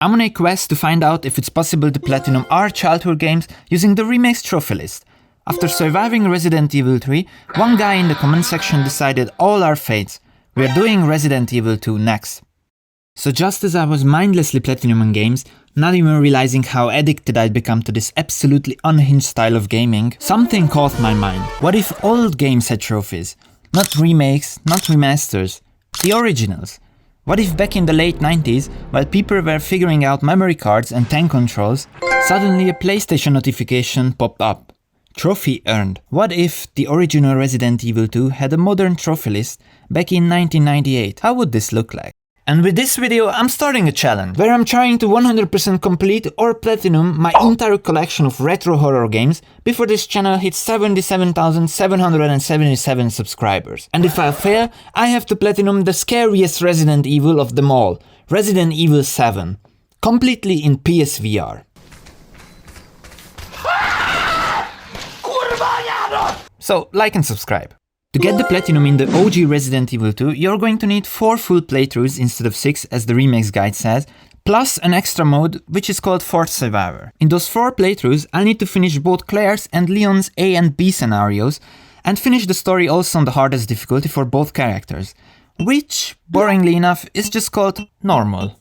I'm on a quest to find out if it's possible to platinum our childhood games using the Remake's trophy list. After surviving Resident Evil 3, one guy in the comment section decided all our fates. We're doing Resident Evil 2 next. So just as I was mindlessly platinuming games, not even realizing how addicted I'd become to this absolutely unhinged style of gaming, something caught my mind. What if old games had trophies? Not remakes, not remasters, the originals. What if back in the late 90s, while people were figuring out memory cards and tank controls, suddenly a PlayStation notification popped up. Trophy earned. What if the original Resident Evil 2 had a modern trophy list back in 1998? How would this look like? And with this video, I'm starting a challenge, where I'm trying to 100% complete or platinum my entire collection of retro horror games before this channel hits 77,777 subscribers. And if I fail, I have to platinum the scariest Resident Evil of them all, Resident Evil 7, completely in PSVR. So, like and subscribe. To get the platinum in the OG Resident Evil 2, you're going to need 4 full playthroughs instead of 6 as the Remake's guide says, plus an extra mode which is called Fourth Survivor. In those 4 playthroughs, I'll need to finish both Claire's and Leon's A and B scenarios, and finish the story also on the hardest difficulty for both characters, which, boringly enough, is just called normal.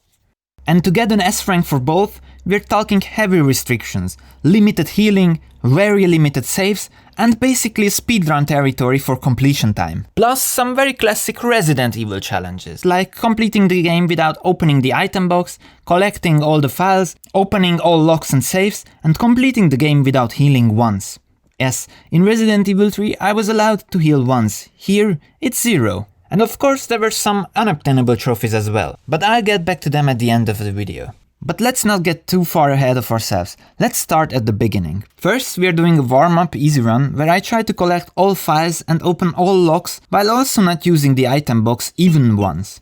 And to get an S rank for both, we're talking heavy restrictions, limited healing, very limited saves, and basically a speedrun territory for completion time. Plus some very classic Resident Evil challenges, like completing the game without opening the item box, collecting all the files, opening all locks and safes, and completing the game without healing once. Yes, in Resident Evil 3 I was allowed to heal once, here it's 0. And of course there were some unobtainable trophies as well, but I'll get back to them at the end of the video. But let's not get too far ahead of ourselves, let's start at the beginning. First we are doing a warm-up easy run where I try to collect all files and open all locks while also not using the item box even once.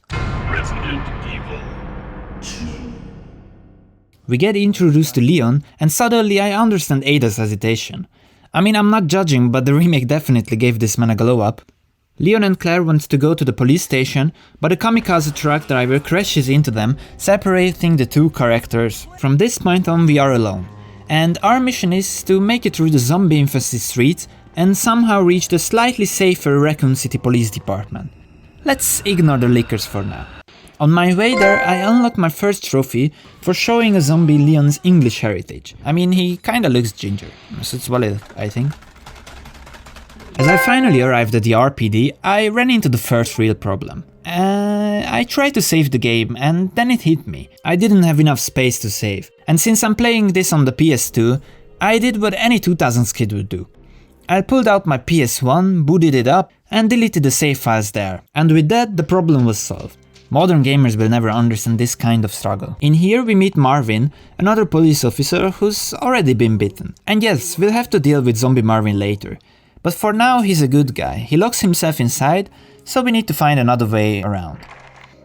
Resident Evil 2. We get introduced to Leon and suddenly I understand Ada's hesitation. I mean, I'm not judging, but the remake definitely gave this man a glow up. Leon and Claire want to go to the police station, but a kamikaze truck driver crashes into them, separating the two characters. From this point on we are alone, and our mission is to make it through the zombie-infested streets and somehow reach the slightly safer Raccoon City Police Department. Let's ignore the lickers for now. On my way there, I unlock my first trophy for showing a zombie Leon's English heritage. I mean, he kinda looks ginger, so it's valid, I think. As I finally arrived at the RPD, I ran into the first real problem. I tried to save the game and then it hit me. I didn't have enough space to save. And since I'm playing this on the PS2, I did what any 2000s kid would do. I pulled out my PS1, booted it up, and deleted the save files there. And with that, the problem was solved. Modern gamers will never understand this kind of struggle. In here we meet Marvin, another police officer who's already been bitten. And yes, we'll have to deal with zombie Marvin later. But for now he's a good guy, he locks himself inside, so we need to find another way around.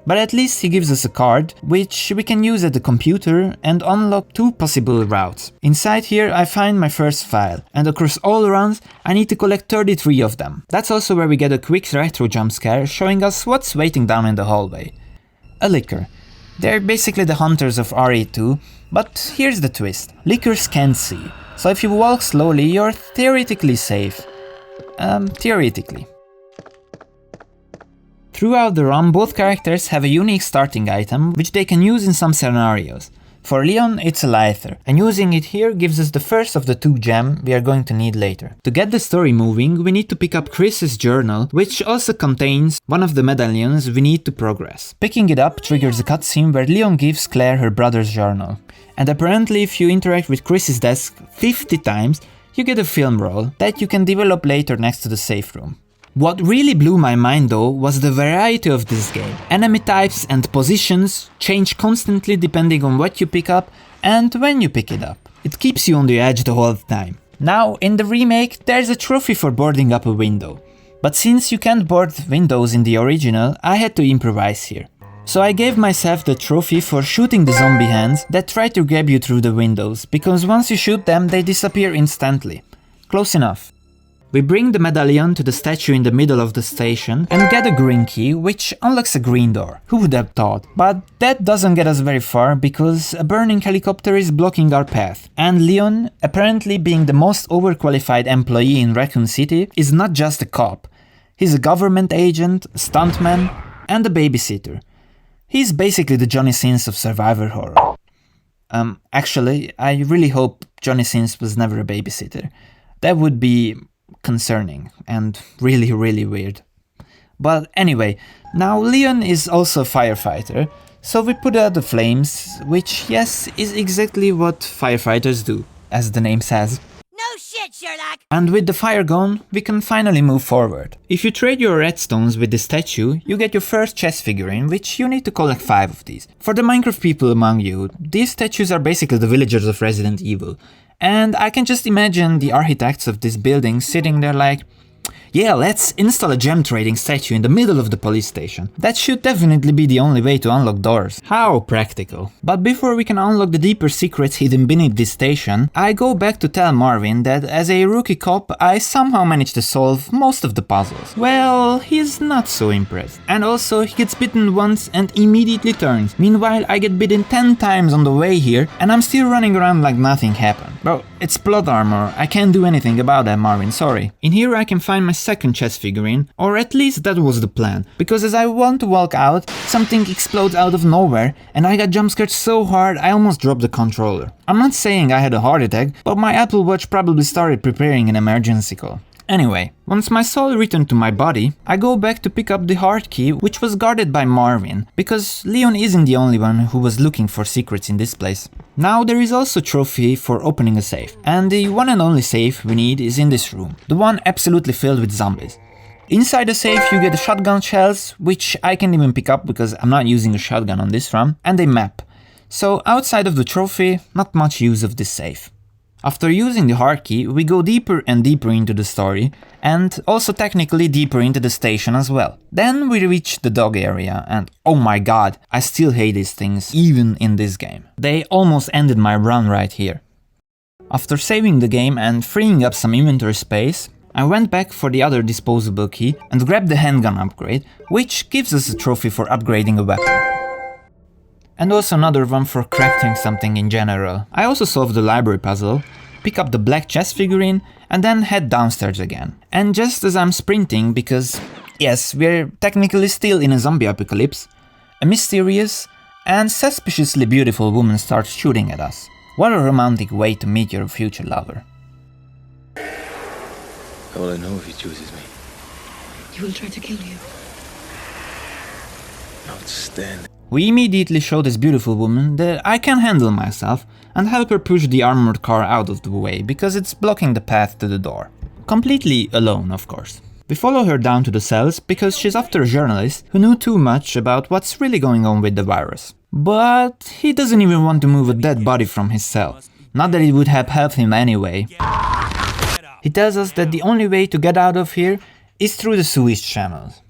But at least he gives us a card, which we can use at the computer and unlock 2 possible routes. Inside here I find my first file, and across all rounds I need to collect 33 of them. That's also where we get a quick retro jump scare showing us what's waiting down in the hallway. A licker. They're basically the hunters of RE2, but here's the twist. Lickers can't see, so if you walk slowly you're theoretically safe. Theoretically. Throughout the run, both characters have a unique starting item, which they can use in some scenarios. For Leon, it's a lighter, and using it here gives us the first of the 2 gem we are going to need later. To get the story moving, we need to pick up Chris's journal, which also contains one of the medallions we need to progress. Picking it up triggers a cutscene where Leon gives Claire her brother's journal. And apparently if you interact with Chris's desk 50 times, you get a film roll that you can develop later next to the safe room. What really blew my mind though was the variety of this game. Enemy types and positions change constantly depending on what you pick up and when you pick it up. It keeps you on the edge the whole time. Now in the remake there's a trophy for boarding up a window. But since you can't board windows in the original, I had to improvise here. So I gave myself the trophy for shooting the zombie hands that try to grab you through the windows, because once you shoot them they disappear instantly. Close enough. We bring the medallion to the statue in the middle of the station and get a green key, which unlocks a green door. Who would have thought? But that doesn't get us very far because a burning helicopter is blocking our path. And Leon, apparently being the most overqualified employee in Raccoon City, is not just a cop. He's a government agent, a stuntman, and a babysitter. He's basically the Johnny Sins of survivor horror. Actually, I really hope Johnny Sins was never a babysitter. That would be concerning and really weird. But anyway, now Leon is also a firefighter, so we put out the flames, which yes, is exactly what firefighters do, as the name says. No shit, Sherlock! And with the fire gone, we can finally move forward. If you trade your redstones with the statue, you get your first chest figurine, which you need to collect 5 of these. For the Minecraft people among you, these statues are basically the villagers of Resident Evil. And I can just imagine the architects of this building sitting there like, yeah, let's install a gem trading statue in the middle of the police station. That should definitely be the only way to unlock doors. How practical. But before we can unlock the deeper secrets hidden beneath this station, I go back to tell Marvin that as a rookie cop, I somehow managed to solve most of the puzzles. Well, he's not so impressed. And also, he gets bitten once and immediately turns. Meanwhile, I get bitten 10 times on the way here, and I'm still running around like nothing happened. Bro, it's plot armor. I can't do anything about that, Marvin, sorry. In here I can find my second chest figurine, or at least that was the plan, because as I want to walk out, something explodes out of nowhere, and I got jumpscared so hard I almost dropped the controller. I'm not saying I had a heart attack, but my Apple Watch probably started preparing an emergency call. Anyway, once my soul returned to my body, I go back to pick up the heart key, which was guarded by Marvin, because Leon isn't the only one who was looking for secrets in this place. Now there is also a trophy for opening a safe, and the one and only safe we need is in this room, the one absolutely filled with zombies. Inside the safe you get shotgun shells, which I can't even pick up because I'm not using a shotgun on this run, and a map. So outside of the trophy, not much use of this safe. After using the heart key, we go deeper and deeper into the story, and also technically deeper into the station as well. Then we reach the dog area, and oh my god, I still hate these things, even in this game. They almost ended my run right here. After saving the game and freeing up some inventory space, I went back for the other disposable key and grabbed the handgun upgrade, which gives us a trophy for upgrading a weapon. And also another one for crafting something in general. I also solved the library puzzle, pick up the black chest figurine, and then head downstairs again. And just as I'm sprinting, because yes, we're technically still in a zombie apocalypse, a mysterious and suspiciously beautiful woman starts shooting at us. What a romantic way to meet your future lover. How will I know if he chooses me? He will try to kill you. Outstanding. We immediately show this beautiful woman that I can handle myself and help her push the armored car out of the way because it's blocking the path to the door. Completely alone, of course. We follow her down to the cells because she's after a journalist who knew too much about what's really going on with the virus. But he doesn't even want to move a dead body from his cell. Not that it would have helped him anyway. He tells us that the only way to get out of here is through the sewage channels.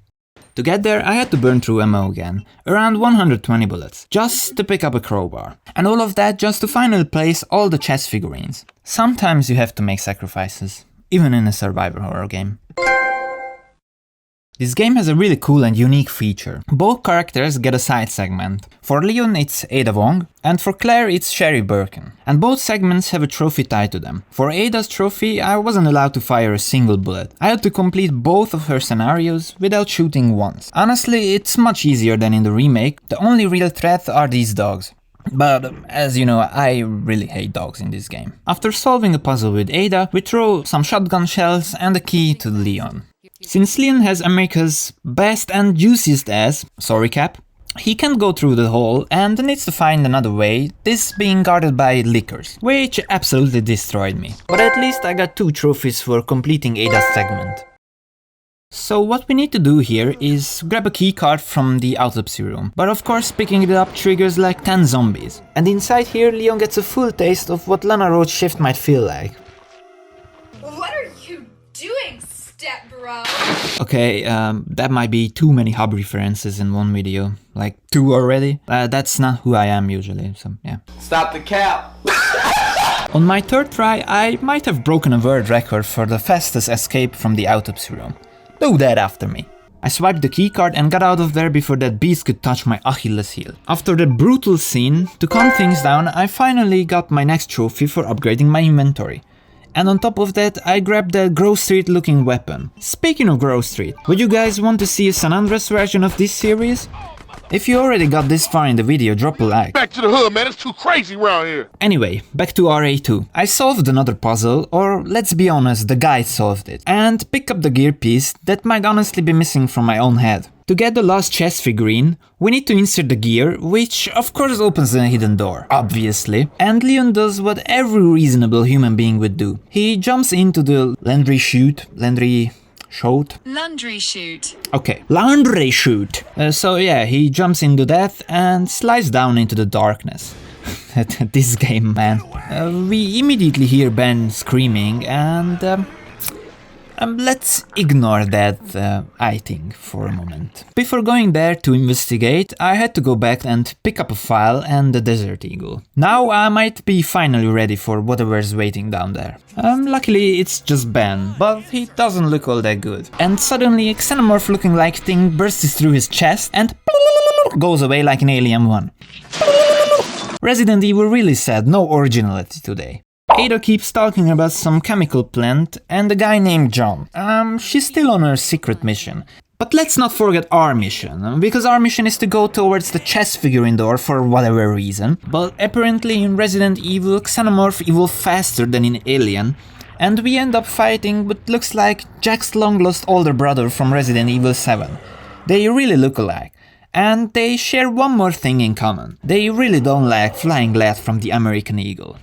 To get there, I had to burn through ammo again, around 120 bullets, just to pick up a crowbar. And all of that just to finally place all the chest figurines. Sometimes you have to make sacrifices, even in a survivor horror game. This game has a really cool and unique feature. Both characters get a side segment. For Leon it's Ada Wong, and for Claire it's Sherry Birkin. And both segments have a trophy tied to them. For Ada's trophy I wasn't allowed to fire a single bullet. I had to complete both of her scenarios without shooting once. Honestly, it's much easier than in the remake. The only real threat are these dogs. But as you know, I really hate dogs in this game. After solving a puzzle with Ada, we throw some shotgun shells and a key to Leon. Since Leon has America's best and juiciest ass, sorry Cap, he can't go through the hole and needs to find another way, this being guarded by lickers, which absolutely destroyed me. But at least I got 2 trophies for completing Ada's segment. So what we need to do here is grab a keycard from the autopsy room, but of course picking it up triggers like 10 zombies. And inside here Leon gets a full taste of what Lana Roach shift might feel like. What are you doing, step bro? Okay, that might be too many hub references in one video, like 2 already. That's not who I am usually, so yeah. Stop the cap! On my third try, I might have broken a world record for the fastest escape from the autopsy room. Do that after me. I swiped the keycard and got out of there before that beast could touch my Achilles heel. After that brutal scene, to calm things down, I finally got my next trophy for upgrading my inventory. And on top of that, I grabbed that Grove Street looking weapon. Speaking of Grove Street, would you guys want to see a San Andreas version of this series? If you already got this far in the video, drop a like. Back to the hood, man. It's too crazy around here. Anyway, back to RA2. I solved another puzzle, or let's be honest, the guy solved it, and pick up the gear piece that might honestly be missing from my own head. To get the last chess figurine, we need to insert the gear, which of course opens a hidden door, obviously. And Leon does what every reasonable human being would do. He jumps into the laundry chute. Okay, laundry chute. So yeah, he jumps into that and slides down into the darkness. This game, man. We immediately hear Ben screaming and let's ignore that, I think, for a moment. Before going there to investigate, I had to go back and pick up a file and the Desert Eagle. Now I might be finally ready for whatever's waiting down there. Luckily it's just Ben, but he doesn't look all that good. And suddenly a xenomorph looking like thing bursts through his chest and goes away like an Alien 1. Resident Evil really said no originality today. Ada keeps talking about some chemical plant and a guy named John. She's still on her secret mission. But let's not forget our mission, because our mission is to go towards the chess figurine door for whatever reason. But apparently in Resident Evil, Xenomorph evolved faster than in Alien, and we end up fighting what looks like Jack's long-lost older brother from Resident Evil 7. They really look alike. And they share one more thing in common. They really don't like Flying Lad from the American Eagle.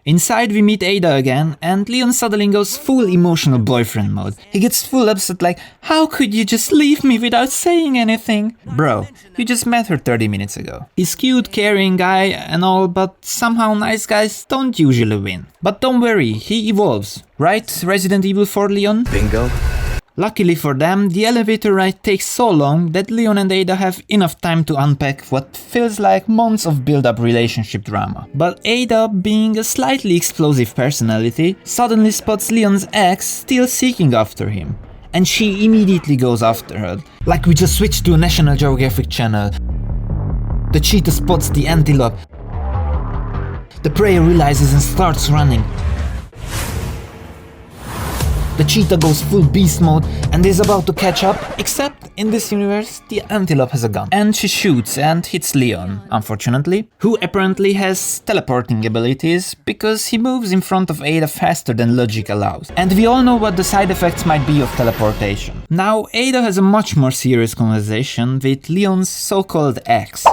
Inside we meet Ada again, and Leon suddenly goes full emotional boyfriend mode. He gets full upset like, how could you just leave me without saying anything? Bro, you just met her 30 minutes ago. He's cute, caring guy and all, but somehow nice guys don't usually win. But don't worry, he evolves. Right, Resident Evil 4 Leon? Bingo. Luckily for them, the elevator ride takes so long that Leon and Ada have enough time to unpack what feels like months of build-up relationship drama. But Ada, being a slightly explosive personality, suddenly spots Leon's ex still seeking after him. And she immediately goes after her, like we just switched to a National Geographic channel. The cheetah spots the antelope. The prey realizes and starts running. The cheetah goes full beast mode and is about to catch up, except in this universe the antelope has a gun. And she shoots and hits Leon, unfortunately, who apparently has teleporting abilities because he moves in front of Ada faster than logic allows. And we all know what the side effects might be of teleportation. Now Ada has a much more serious conversation with Leon's so-called ex.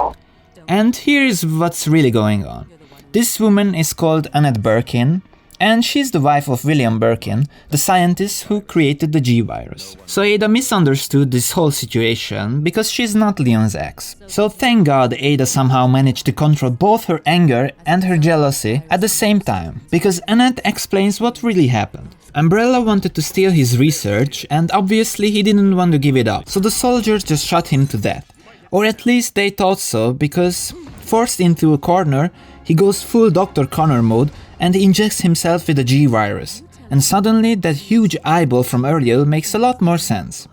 And here is what's really going on. This woman is called Annette Birkin, and she's the wife of William Birkin, the scientist who created the G-Virus. So Ada misunderstood this whole situation because she's not Leon's ex. So thank God Ada somehow managed to control both her anger and her jealousy at the same time, because Annette explains what really happened. Umbrella wanted to steal his research, and obviously he didn't want to give it up, so the soldiers just shot him to death. Or at least they thought so, because forced into a corner, he goes full Dr. Connor mode and injects himself with the G-Virus. And suddenly that huge eyeball from earlier makes a lot more sense.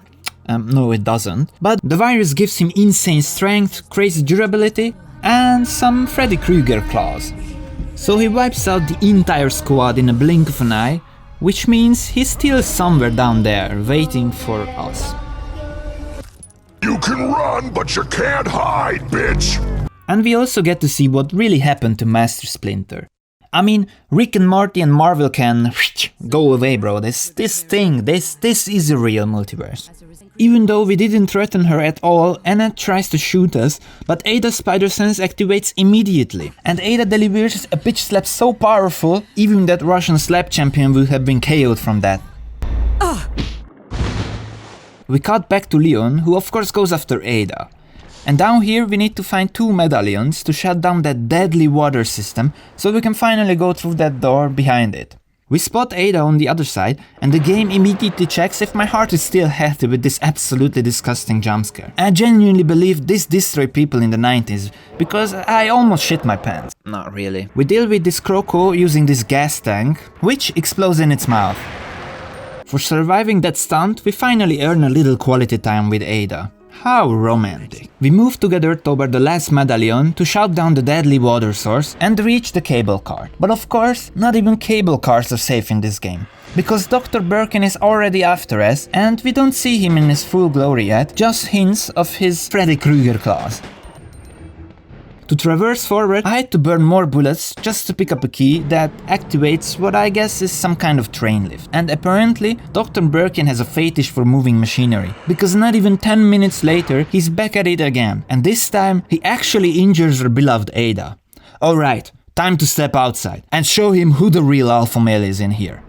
No it doesn't. But the virus gives him insane strength, crazy durability, and some Freddy Krueger claws. So he wipes out the entire squad in a blink of an eye, which means he's still somewhere down there, waiting for us. You can run, but you can't hide, bitch! And we also get to see what really happened to Master Splinter. I mean, Rick and Morty and Marvel can go away, bro. This is a real multiverse. Even though we didn't threaten her at all, Annette tries to shoot us, but Ada's spider sense activates immediately. And Ada delivers a bitch slap so powerful, even that Russian slap champion would have been KO'd from that. We cut back to Leon, who of course goes after Ada. And down here we need to find 2 medallions to shut down that deadly water system, so we can finally go through that door behind it. We spot Ada on the other side, and the game immediately checks if my heart is still healthy with this absolutely disgusting jumpscare. I genuinely believe this destroyed people in the 90s, because I almost shit my pants. Not really. We deal with this Croco using this gas tank, which explodes in its mouth. For surviving that stunt, we finally earn a little quality time with Ada. How romantic. We move together toward the last medallion to shout down the deadly water source and reach the cable car. But of course, not even cable cars are safe in this game. Because Dr. Birkin is already after us and we don't see him in his full glory yet, just hints of his Freddy Krueger claws. To traverse forward, I had to burn more bullets just to pick up a key that activates what I guess is some kind of train lift. And apparently, Dr. Birkin has a fetish for moving machinery, because not even 10 minutes later, he's back at it again. And this time, he actually injures our beloved Ada. Alright, time to step outside and show him who the real alpha male is in here.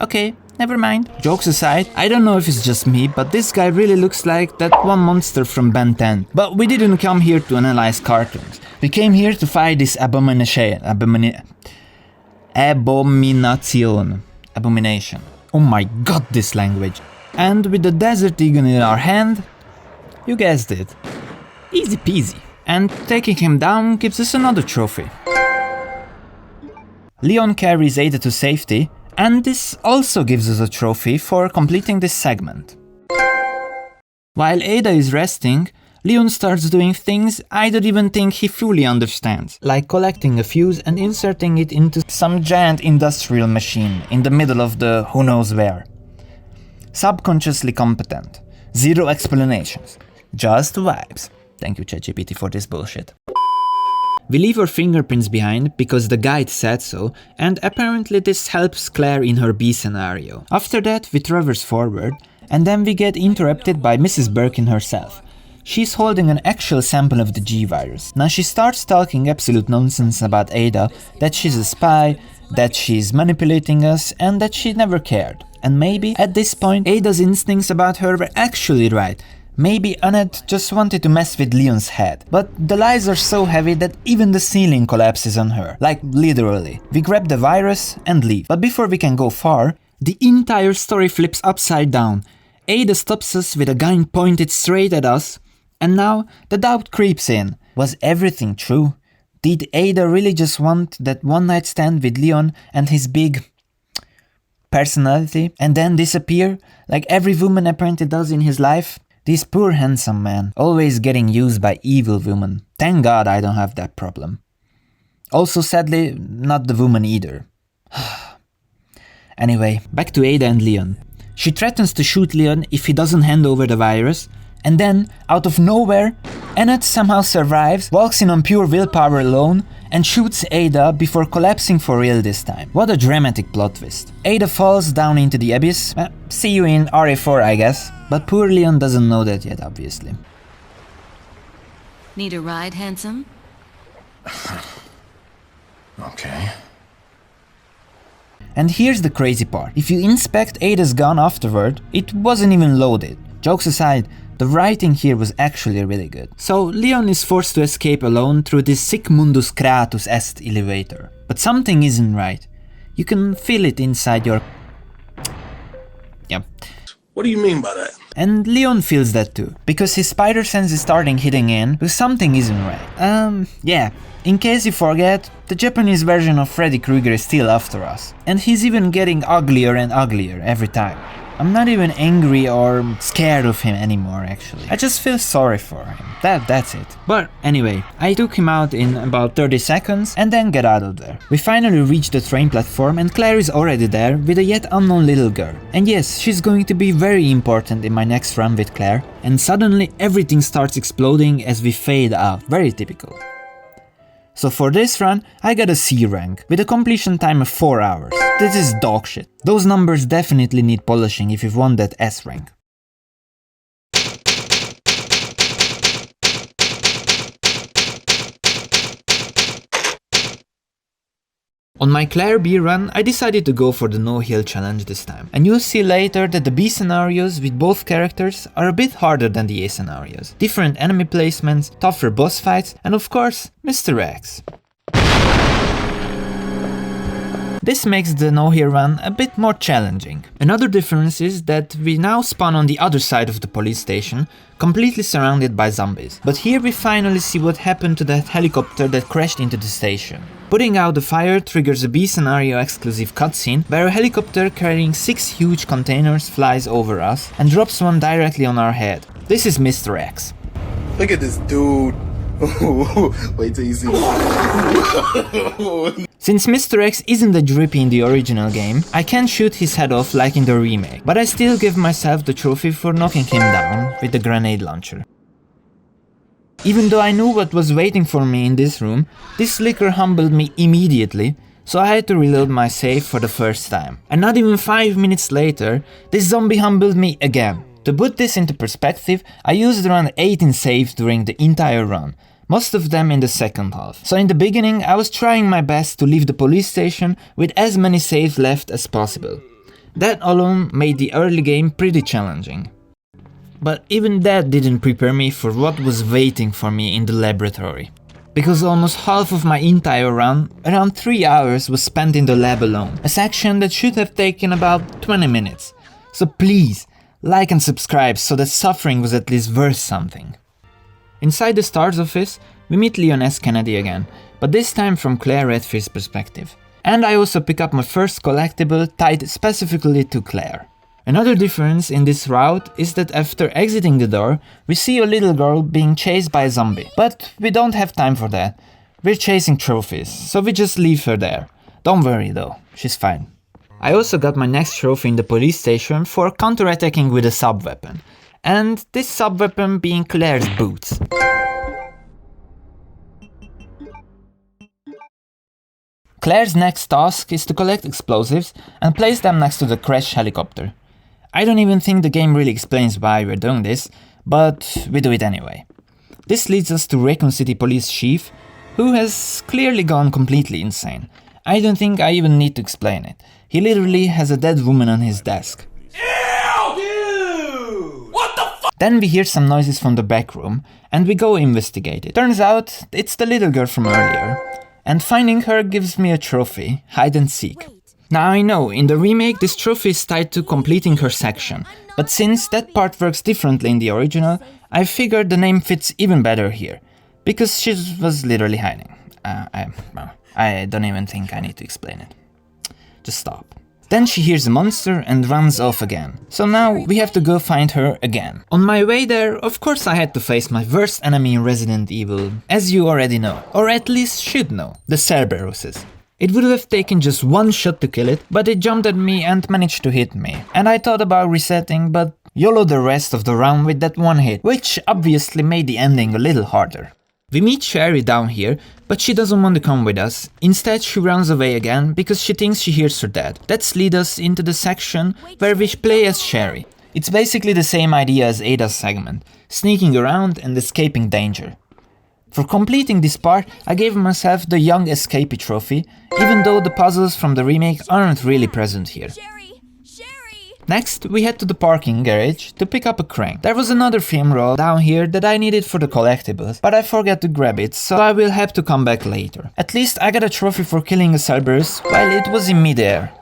Okay. Never mind. Jokes aside, I don't know if it's just me, but this guy really looks like that one monster from Ben 10. But we didn't come here to analyze cartoons. We came here to fight this abomination. Oh my god, this language. And with the Desert Eagle in our hand, you guessed it. Easy peasy. And taking him down gives us another trophy. Leon carries Ada to safety, and this also gives us a trophy for completing this segment. While Ada is resting, Leon starts doing things I don't even think he fully understands, like collecting a fuse and inserting it into some giant industrial machine in the middle of the who knows where. Subconsciously competent. Zero explanations. Just vibes. Thank you ChatGPT for this bullshit. We leave our fingerprints behind because the guide said so, and apparently this helps Claire in her B scenario. After that, we traverse forward, and then we get interrupted by Mrs. Birkin herself. She's holding an actual sample of the G-virus. Now she starts talking absolute nonsense about Ada, that she's a spy, that she's manipulating us, and that she never cared. And maybe, at this point, Ada's instincts about her were actually right. Maybe Annette just wanted to mess with Leon's head, but the lies are so heavy that even the ceiling collapses on her, like literally. We grab the virus and leave, but before we can go far, the entire story flips upside down. Ada stops us with a gun pointed straight at us, and now the doubt creeps in. Was everything true? Did Ada really just want that one night stand with Leon and his big personality, and then disappear, like every woman apparently does in his life? This poor handsome man, always getting used by evil women. Thank God I don't have that problem. Also sadly, not the woman either. Anyway, back to Ada and Leon. She threatens to shoot Leon if he doesn't hand over the virus, and then, out of nowhere, Annette somehow survives, walks in on pure willpower alone, and shoots Ada before collapsing for real this time. What a dramatic plot twist. Ada falls down into the abyss. See you in RA4 I guess. But poor Leon doesn't know that yet, obviously. Need a ride, handsome? Okay. And here's the crazy part. If you inspect Ada's gun afterward, it wasn't even loaded. Jokes aside, the writing here was actually really good. So Leon is forced to escape alone through this sic mundus creatus est elevator. But something isn't right. You can feel it inside your... Yeah. What do you mean by that? And Leon feels that too, because his spider sense is starting hitting in, but something isn't right. Yeah, in case you forget, the Japanese version of Freddy Krueger is still after us. And he's even getting uglier and uglier every time. I'm not even angry or scared of him anymore actually. I just feel sorry for him. That's it. But anyway, I took him out in about 30 seconds and then get out of there. We finally reach the train platform and Claire is already there with a yet unknown little girl. And yes, she's going to be very important in my next run with Claire. And suddenly everything starts exploding as we fade out. Very typical. So for this run, I got a C rank, with a completion time of 4 hours. This is dog shit. Those numbers definitely need polishing if you want that S rank. On my Claire B run, I decided to go for the no heal challenge this time. And you'll see later that the B scenarios with both characters are a bit harder than the A scenarios. Different enemy placements, tougher boss fights, and of course, Mr. X. This makes the no here run a bit more challenging. Another difference is that we now spawn on the other side of the police station, completely surrounded by zombies. But here we finally see what happened to that helicopter that crashed into the station. Putting out the fire triggers a B scenario exclusive cutscene where a helicopter carrying 6 huge containers flies over us and drops one directly on our head. This is Mr. X. Look at this dude. Wait till you see Since Mr. X isn't that drippy in the original game, I can't shoot his head off like in the remake, but I still give myself the trophy for knocking him down with the grenade launcher. Even though I knew what was waiting for me in this room, this liquor humbled me immediately, so I had to reload my save for the first time. And not even 5 minutes later, this zombie humbled me again. To put this into perspective, I used around 18 saves during the entire run, most of them in the second half. So in the beginning, I was trying my best to leave the police station with as many saves left as possible. That alone made the early game pretty challenging. But even that didn't prepare me for what was waiting for me in the laboratory. Because almost half of my entire run, around 3 hours, was spent in the lab alone, a section that should have taken about 20 minutes. So please, like and subscribe so that suffering was at least worth something. Inside the STARS office, we meet Leon S. Kennedy again, but this time from Claire Redfield's perspective. And I also pick up my first collectible tied specifically to Claire. Another difference in this route is that after exiting the door, we see a little girl being chased by a zombie. But we don't have time for that. We're chasing trophies, so we just leave her there. Don't worry though, she's fine. I also got my next trophy in the police station for counterattacking with a sub-weapon. And this sub-weapon being Claire's boots. Claire's next task is to collect explosives and place them next to the crashed helicopter. I don't even think the game really explains why we're doing this, but we do it anyway. This leads us to Raccoon City Police Chief, who has clearly gone completely insane. I don't think I even need to explain it. He literally has a dead woman on his desk. Then we hear some noises from the back room, and we go investigate it. Turns out, it's the little girl from earlier, and finding her gives me a trophy, hide and seek. Now I know, in the remake this trophy is tied to completing her section, but since that part works differently in the original, I figured the name fits even better here, because she was literally hiding. I don't even think I need to explain it. Just stop. Then she hears a monster and runs off again. So now we have to go find her again. On my way there, of course I had to face my worst enemy in Resident Evil, as you already know, or at least should know, the Cerberuses. It would have taken just one shot to kill it, but it jumped at me and managed to hit me. And I thought about resetting, but YOLO the rest of the round with that one hit, which obviously made the ending a little harder. We meet Sherry down here, but she doesn't want to come with us. Instead she runs away again because she thinks she hears her dad. That's lead us into the section where we play as Sherry. It's basically the same idea as Ada's segment, sneaking around and escaping danger. For completing this part, I gave myself the Young Escapee trophy, even though the puzzles from the remake aren't really present here. Next, we head to the parking garage to pick up a crank. There was another film roll down here that I needed for the collectibles, but I forgot to grab it, so I will have to come back later. At least I got a trophy for killing a Cerberus while it was in midair.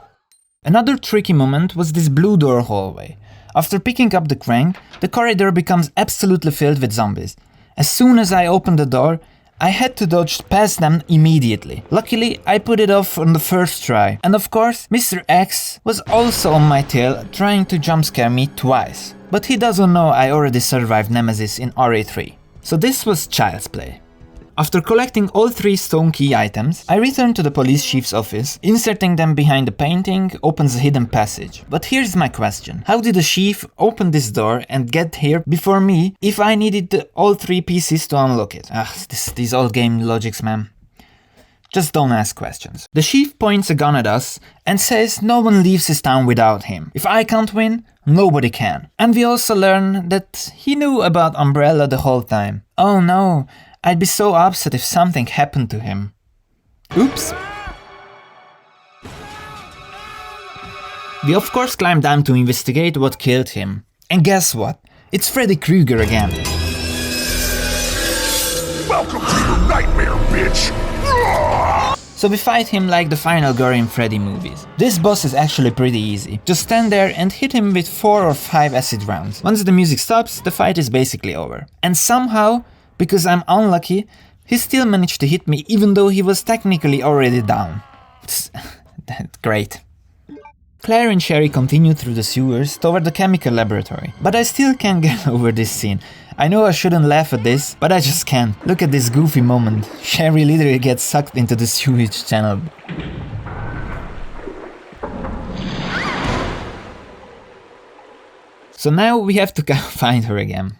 Another tricky moment was this blue door hallway. After picking up the crank, the corridor becomes absolutely filled with zombies. As soon as I opened the door, I had to dodge past them immediately. Luckily, I put it off on the first try. And of course, Mr. X was also on my tail trying to jump scare me twice. But he doesn't know I already survived Nemesis in RA3. So this was child's play. After collecting all 3 stone key items, I returned to the police chief's office. Inserting them behind the painting opens a hidden passage. But here's my question. How did the chief open this door and get here before me if I needed all 3 pieces to unlock it? These old game logics, man. Just don't ask questions. The chief points a gun at us and says no one leaves his town without him. If I can't win, nobody can. And we also learn that he knew about Umbrella the whole time. Oh no. I'd be so upset if something happened to him. Oops. We of course climb down to investigate what killed him. And guess what? It's Freddy Krueger again. Welcome to your nightmare, bitch! So so we fight him like the final girl in Freddy movies. This boss is actually pretty easy. Just stand there and hit him with 4 or 5 acid rounds. Once the music stops, the fight is basically over. And somehow, because I'm unlucky, he still managed to hit me even though he was technically already down. That's great. Claire and Sherry continue through the sewers toward the chemical laboratory, but I still can't get over this scene. I know I shouldn't laugh at this, but I just can't. Look at this goofy moment. Sherry literally gets sucked into the sewage channel. So now we have to go find her again.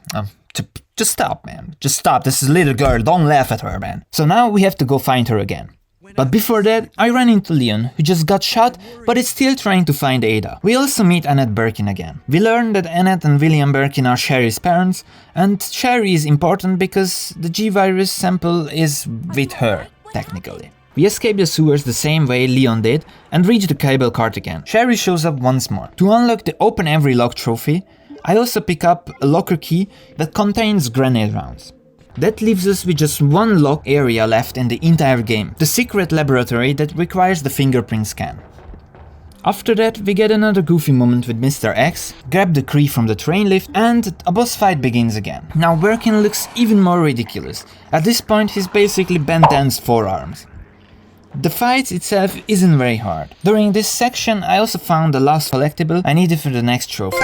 Just stop, man. Just stop. This is a little girl. Don't laugh at her, man. So now we have to go find her again. But before that, I ran into Leon, who just got shot, but is still trying to find Ada. We also meet Annette Birkin again. We learn that Annette and William Birkin are Sherry's parents, and Sherry is important because the G-Virus sample is with her, technically. We escape the sewers the same way Leon did, and reach the cable cart again. Sherry shows up once more. To unlock the Open Every Lock trophy, I also pick up a locker key that contains grenade rounds. That leaves us with just one lock area left in the entire game, the secret laboratory that requires the fingerprint scan. After that, we get another goofy moment with Mr. X, grab the key from the train lift, and a boss fight begins again. Now Birkin looks even more ridiculous. At this point he's basically Ben 10's forearms. The fight itself isn't very hard. During this section I also found the last collectible I needed for the next trophy.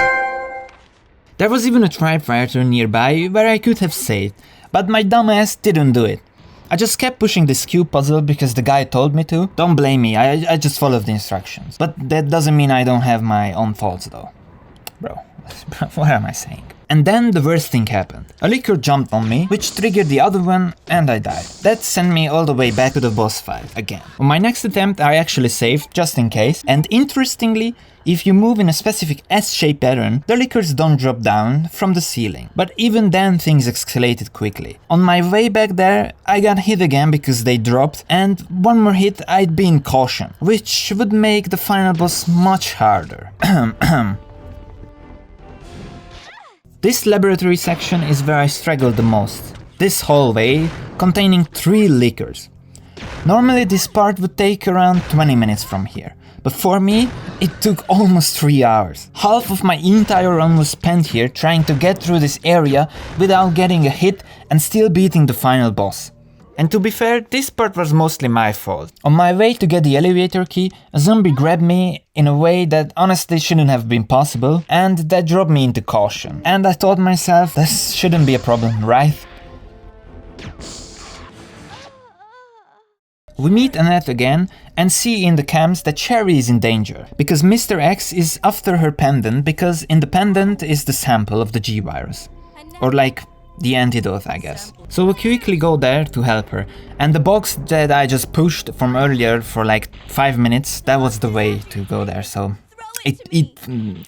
There was even a typewriter nearby where I could have saved, but my dumbass didn't do it. I just kept pushing this cube puzzle because the guy told me to. Don't blame me, I just followed the instructions. But that doesn't mean I don't have my own faults though. Bro, what am I saying? And then the worst thing happened. A licker jumped on me, which triggered the other one, and I died. That sent me all the way back to the boss fight again. On my next attempt I actually saved, just in case, and interestingly, if you move in a specific S-shaped pattern, the lickers don't drop down from the ceiling. But even then things escalated quickly. On my way back there, I got hit again because they dropped, and one more hit I'd be in caution, which would make the final boss much harder. This laboratory section is where I struggled the most. This hallway, containing 3 lickers. Normally this part would take around 20 minutes from here, but for me, it took almost 3 hours. Half of my entire run was spent here trying to get through this area without getting a hit and still beating the final boss. And to be fair, this part was mostly my fault. On my way to get the elevator key, a zombie grabbed me in a way that honestly shouldn't have been possible, and that dropped me into caution. And I thought myself, this shouldn't be a problem, right? We meet Annette again and see in the cams that Sherry is in danger, because Mr. X is after her pendant, because in the pendant is the sample of the G-Virus. Or like, the antidote, I guess. So we quickly go there to help her, and the box that I just pushed from earlier for like 5 minutes, that was the way to go there, so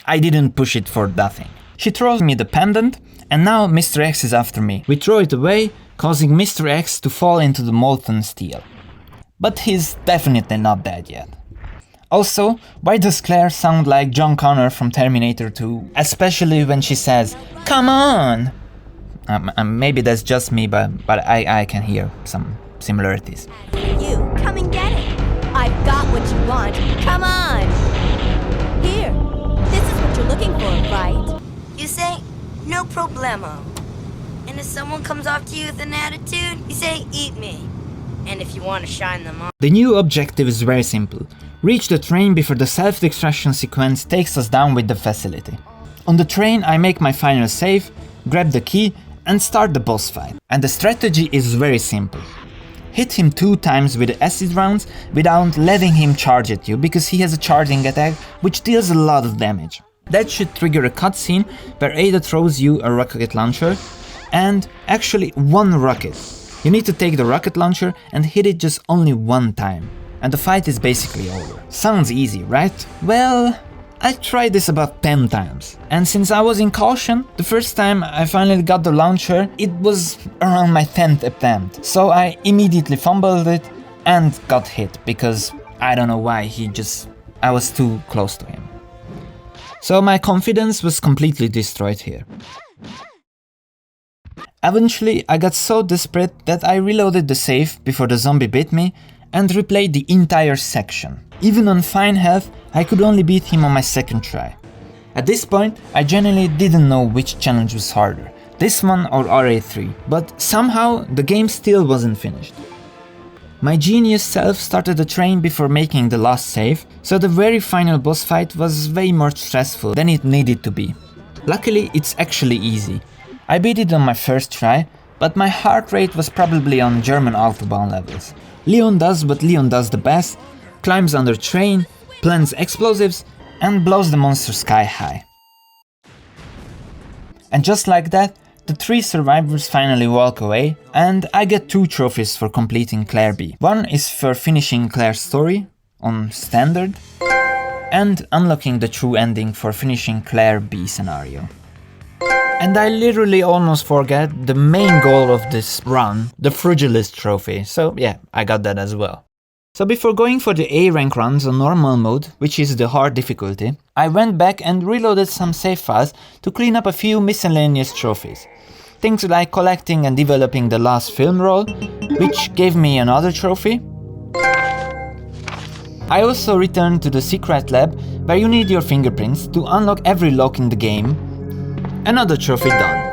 I didn't push it for nothing. She throws me the pendant, and now Mr. X is after me. We throw it away, causing Mr. X to fall into the molten steel. But he's definitely not dead yet. Also, why does Claire sound like John Connor from Terminator 2, especially when she says, "Come on!" Maybe that's just me, but I can hear some similarities. You, come and get it. I've got what you want. Come on. Here, this is what you're looking for, right? You say, no problemo. And if someone comes off to you with an attitude, you say, eat me. And if you want to shine them on. The new objective is very simple. Reach the train before the self-destruction sequence takes us down with the facility. On the train I make my final save, grab the key, and start the boss fight. And the strategy is very simple. Hit him 2 times with the acid rounds without letting him charge at you, because he has a charging attack which deals a lot of damage. That should trigger a cutscene where Ada throws you a rocket launcher, and actually 1 rocket. You need to take the rocket launcher and hit it just only 1 time. And the fight is basically over. Sounds easy, right? Well, I tried this about 10 times, and since I was in caution, the first time I finally got the launcher, it was around my 10th attempt, so I immediately fumbled it and got hit, because I don't know why, I was too close to him. So my confidence was completely destroyed here. Eventually I got so desperate that I reloaded the save before the zombie bit me, and replayed the entire section. Even on fine health, I could only beat him on my second try. At this point, I genuinely didn't know which challenge was harder, this one or RA3, but somehow the game still wasn't finished. My genius self started the train before making the last save, so the very final boss fight was way more stressful than it needed to be. Luckily, it's actually easy. I beat it on my first try, but my heart rate was probably on German Autobahn levels. Leon does what Leon does the best, climbs under train, plants explosives, and blows the monster sky high. And just like that, the 3 survivors finally walk away, and I get 2 trophies for completing Claire B. One is for finishing Claire's story on standard, and unlocking the true ending for finishing Claire B scenario. And I literally almost forget the main goal of this run, the Frugilist trophy, so yeah, I got that as well. So before going for the A rank runs on normal mode, which is the hard difficulty, I went back and reloaded some save files to clean up a few miscellaneous trophies. Things like collecting and developing the last film roll, which gave me another trophy. I also returned to the secret lab, where you need your fingerprints to unlock every lock in the game. Another trophy done.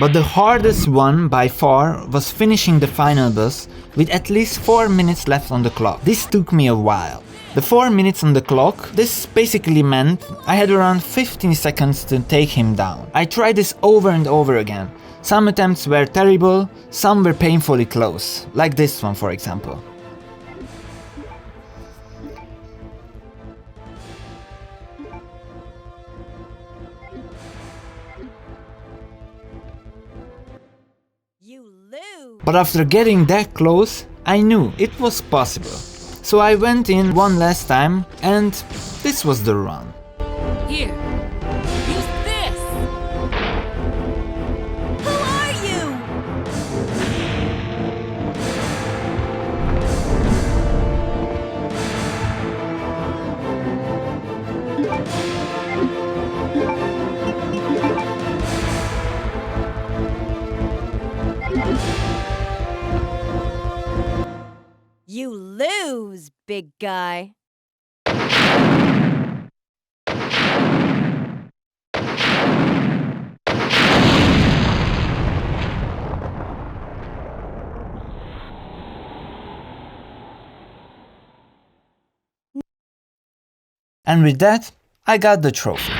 But the hardest one by far was finishing the final boss with at least 4 minutes left on the clock. This took me a while. The 4 minutes on the clock, this basically meant I had around 15 seconds to take him down. I tried this over and over again. Some attempts were terrible, some were painfully close, like this one for example. You lose! But after getting that close, I knew it was possible. So I went in one last time, and this was the run. Here, use this! Who are you? You lose, big guy. And with that, I got the trophy.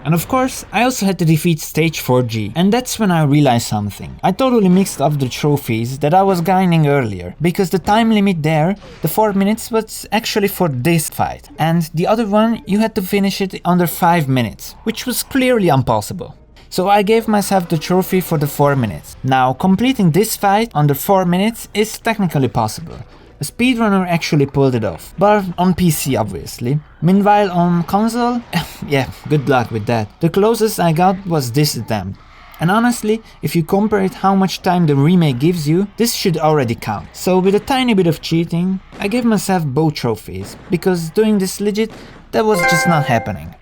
And of course, I also had to defeat stage 4G, and that's when I realized something. I totally mixed up the trophies that I was gaining earlier, because the time limit there, the 4 minutes, was actually for this fight, and the other one you had to finish it under 5 minutes, which was clearly impossible. So I gave myself the trophy for the 4 minutes. Now, completing this fight under 4 minutes is technically possible. A speedrunner actually pulled it off, but on PC obviously. Meanwhile on console, yeah, good luck with that. The closest I got was this attempt. And honestly, if you compare it how much time the remake gives you, this should already count. So with a tiny bit of cheating, I gave myself both trophies, because doing this legit, that was just not happening.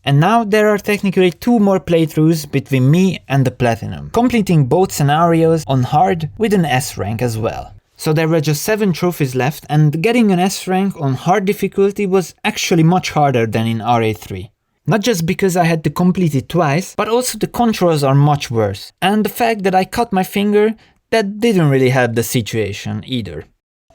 And now there are technically 2 more playthroughs between me and the Platinum, completing both scenarios on hard with an S rank as well. So there were just 7 trophies left, and getting an S rank on hard difficulty was actually much harder than in RA3. Not just because I had to complete it twice, but also the controls are much worse. And the fact that I cut my finger, that didn't really help the situation either.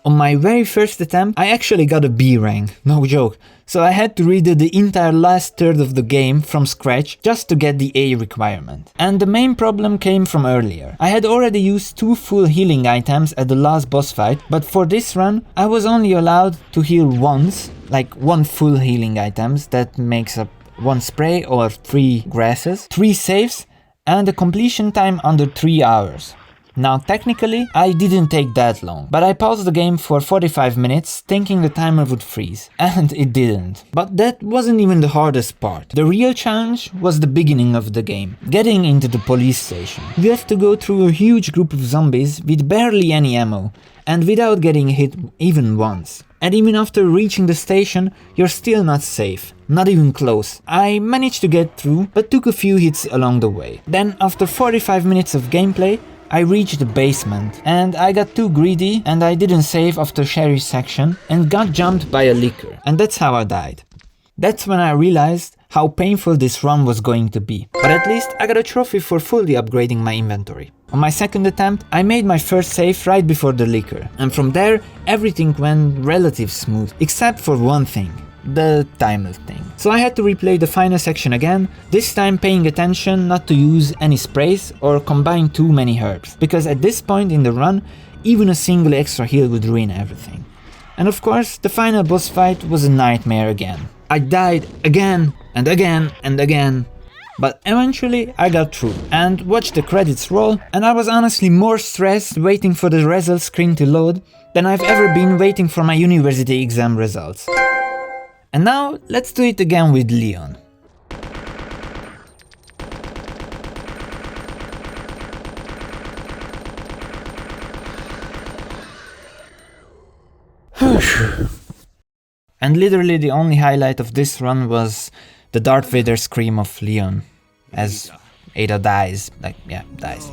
On my very first attempt, I actually got a B rank, no joke, so I had to redo the entire last third of the game from scratch just to get the A requirement. And the main problem came from earlier. I had already used 2 full healing items at the last boss fight, but for this run, I was only allowed to heal once, like 1 full healing items that makes up 1 spray or 3 grasses, 3 saves, and a completion time under 3 hours. Now technically, I didn't take that long, but I paused the game for 45 minutes thinking the timer would freeze, and it didn't. But that wasn't even the hardest part. The real challenge was the beginning of the game, getting into the police station. You have to go through a huge group of zombies with barely any ammo, and without getting hit even once. And even after reaching the station, you're still not safe. Not even close. I managed to get through, but took a few hits along the way. Then, after 45 minutes of gameplay, I reached the basement, and I got too greedy and I didn't save after Sherry's section and got jumped by a licker, and that's how I died. That's when I realized how painful this run was going to be, but at least I got a trophy for fully upgrading my inventory. On my second attempt, I made my first save right before the licker, and from there everything went relatively smooth, except for one thing. The timer thing. So I had to replay the final section again, this time paying attention not to use any sprays or combine too many herbs, because at this point in the run, even a single extra heal would ruin everything. And of course, the final boss fight was a nightmare again. I died again and again and again. But eventually I got through and watched the credits roll, and I was honestly more stressed waiting for the result screen to load than I've ever been waiting for my university exam results. And now let's do it again with Leon. And literally the only highlight of this run was the Darth Vader scream of Leon as Ada dies, dies.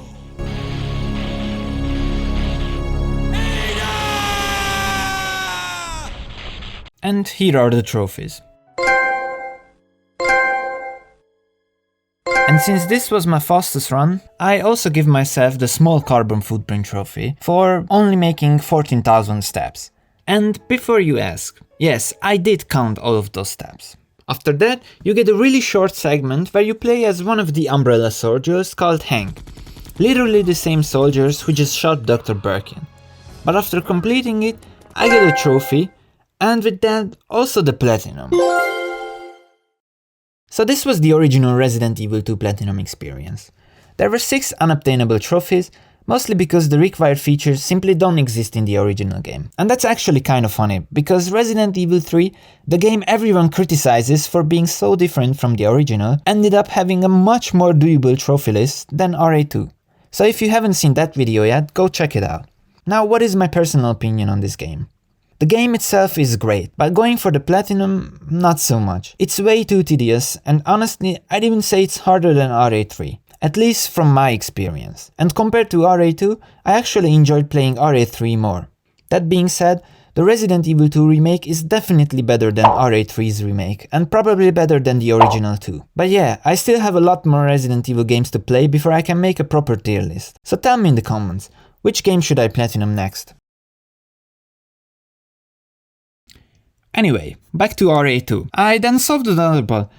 And here are the trophies. And since this was my fastest run, I also give myself the small carbon footprint trophy for only making 14,000 steps. And before you ask, yes, I did count all of those steps. After that, you get a really short segment where you play as one of the Umbrella soldiers called Hank. Literally the same soldiers who just shot Dr. Birkin. But after completing it, I get a trophy, and with that, also the Platinum. So this was the original Resident Evil 2 Platinum experience. There were 6 unobtainable trophies, mostly because the required features simply don't exist in the original game. And that's actually kind of funny, because Resident Evil 3, the game everyone criticizes for being so different from the original, ended up having a much more doable trophy list than RA2. So if you haven't seen that video yet, go check it out. Now, what is my personal opinion on this game? The game itself is great, but going for the Platinum, not so much. It's way too tedious, and honestly, I'd even say it's harder than RA3. At least from my experience. And compared to RA2, I actually enjoyed playing RA3 more. That being said, the Resident Evil 2 remake is definitely better than RA3's remake, and probably better than the original too. But yeah, I still have a lot more Resident Evil games to play before I can make a proper tier list. So tell me in the comments, which game should I Platinum next? Anyway, back to RA2. I then solved another